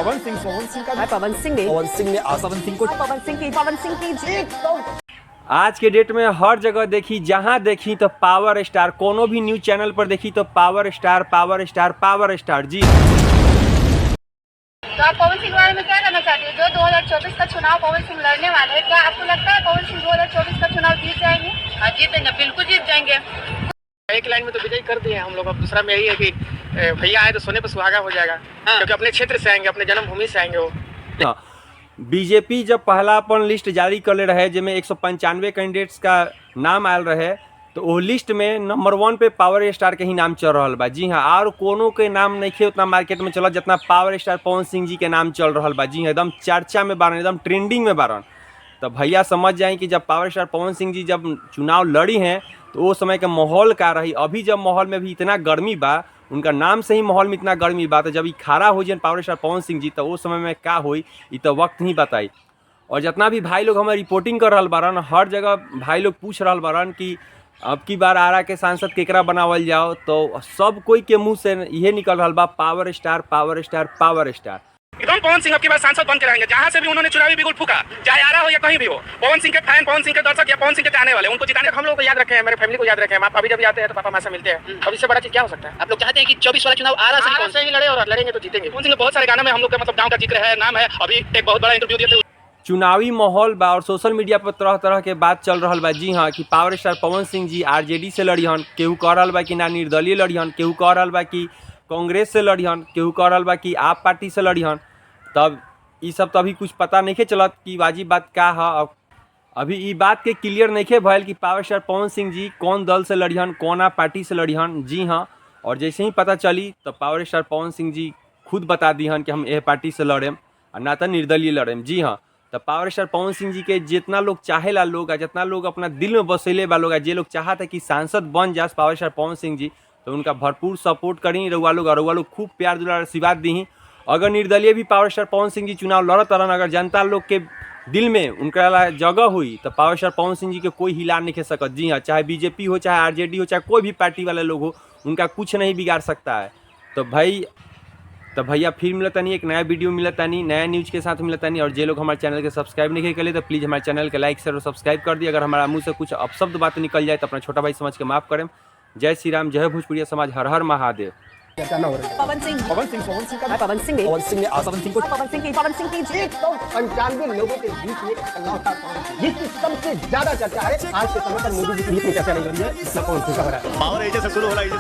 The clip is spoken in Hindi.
पवन सिंह का पवन सिंह ने पवन सिंह को पवन सिंह की जीत। तो आज के डेट में हर जगह देखी, जहां देखी तो पावर स्टार, कोनो भी न्यूज चैनल पर देखी तो power star power star power star. जी तो आप पवन सिंह के बारे में क्या कहना चाहते हैं? जो 2024 का चुनाव पवन सिंह लड़ने वाले हैं, क्या आपको लगता है पवन सिंह 2024 का चुनाव जीत जाएंगे? हाँ, जीतेंगे, बिल्कुल जीत जाएंगे। एक लाइन में तो विजय कर दिए हम लोग। अब दूसरा में यही है कि भैया आए तो सोने पर सुहागा हो जाएगा। क्योंकि अपने क्षेत्र से आएंगे, अपने जन्मभूमि से आएंगे वो। बीजेपी जब पहला अपन लिस्ट जारी कर ले रहे, जिसमें 195 कैंडिडेट्स का नाम आयल रहे, तो वो लिस्ट में नंबर 1 पे पावर स्टार के ही नाम चल रहा बा। जी हाँ, और कोनो के नाम नहीं खे उतना मार्केट में चला जितना पावर स्टार पवन सिंह जी के नाम चल रहा बा। जी हाँ, एकदम चर्चा में बारन, एकदम ट्रेंडिंग में बारन। तो भैया समझ जाए कि जब पावर स्टार पवन सिंह जी जब चुनाव लड़ी हैं तो वो समय का माहौल का रही। अभी जब माहौल में भी इतना गर्मी बा, उनका नाम से ही माहौल में इतना गर्मी बा, तो जब ये खड़ा हो जाए पावर स्टार पवन सिंह जी, तो वो समय में क्या हुई ये तो वक्त ही बताई। और जितना भी भाई लोग हमें रिपोर्टिंग कर रहा बारन, हर जगह भाई लोग पूछ रहा बारन कि अब की बार आरा के सांसद केकरा बनावल जाओ, तो सब कोई के मुंह से यह निकल रहा बा power star power star power star. एकदम पवन सिंह अब की बार सांसद बन के रहेंगे। जहाँ से भी उन्होंने चुनावी बिगुल फूका, चाहे आरा हो या कहीं भी हो, पवन सिंह के फैन, पवन सिंह के दर्शक या पवन सिंह के चाहने वाले, उनको जिताने हम लोग को याद रखे हैं, मेरे फैमिली को याद रखे हैं। आप अभी जब आते हैं तो पापा माँ से मिलते हैं। अब इससे बड़ा चीज क्या हो सकता है? आप लोग चाहते हैं कि 24 वाला चुनाव आरा से ही लड़े और लड़ेंगे तो जीतेंगे। पवन सिंह बहुत सारे गानों में हम लोग का मतलब गाँव का जिक्र है, नाम है। अभी एक बहुत बड़ा इंटरव्यू दिए थे। चुनावी माहौल बा और सोशल मीडिया पर तरह तरह के बात चल रहा बा। जी हाँ, कि power star Pawan Singh ji RJD से लड़िहन, केहू कह रहा बा कि ना निर्दलीय लड़िहन, केहू कह रहा बा कि कांग्रेस से लड़िहन, केहू कह रहा बा कि आप पार्टी से लड़िहन। तब ये सब तो अभी कुछ पता नहीं चलत कि वाजिब बात क्या है। अभी ये बात के क्लियर नहीं भैल कि पावर स्टार पवन सिंह जी कौन दल से लड़िहन, कौन पार्टी से लड़िहन। जी हाँ, और जैसे ही पता चली तो पावर स्टार पवन सिंह जी खुद बता दिहन कि हम यह पार्टी से लड़ेम और ना तो निर्दलीय लड़ेम। जी हाँ, तो पावर स्टार पवन सिंह जी के जितना लोग चाहेला लोग, जितना लोग अपना दिल में बसेले बा लोग, जे लोग चाहता कि सांसद बन जाए पावर स्टार पवन सिंह जी, तो उनका भरपूर सपोर्ट करी रउआ लोग, और रउआ लोग खूब प्यार दुलार आशीर्वाद दी। अगर निर्दलीय भी पावर स्टार पवन सिंह जी चुनाव लड़त रहन, अगर जनता लोग के दिल में उनका जगह हुई तो पावर स्टार पवन सिंह जी के कोई हिला नहीं खे सकत। जी हाँ, चाहे बीजेपी हो, चाहे आरजेडी हो, चाहे कोई भी पार्टी वाले लोग हो, उनका कुछ नहीं बिगाड़ सकता है। तो भैया फिर मिलता नहीं, एक नया वीडियो मिलता नहीं, नया न्यूज़ के साथ मिलता नहीं। और जे लोग हमारे चैनल के सब्सक्राइब नहीं करे तो प्लीज़ हमारे चैनल के लाइक शेयर और सब्सक्राइब कर दिए। अगर हमारा मुंह से कुछ अपशब्द बात निकल जाए तो अपना छोटा भाई समझ के माफ़ करें। जय श्री राम, जय भोजपुरिया समाज, हर हर महादेव। पवन सिंह पवन सिंह ने पवन सिंह की जीत। तो 95 लोगों के बीच में इकलौता पवन सिंह, जिसकी सबसे ज्यादा चर्चा है। आज के समय पर मोदी जी की इतनी चर्चा नहीं हो रही है जितना पवन सिंह का हो रहा है। पावर एजे से शुरू हो रहा है।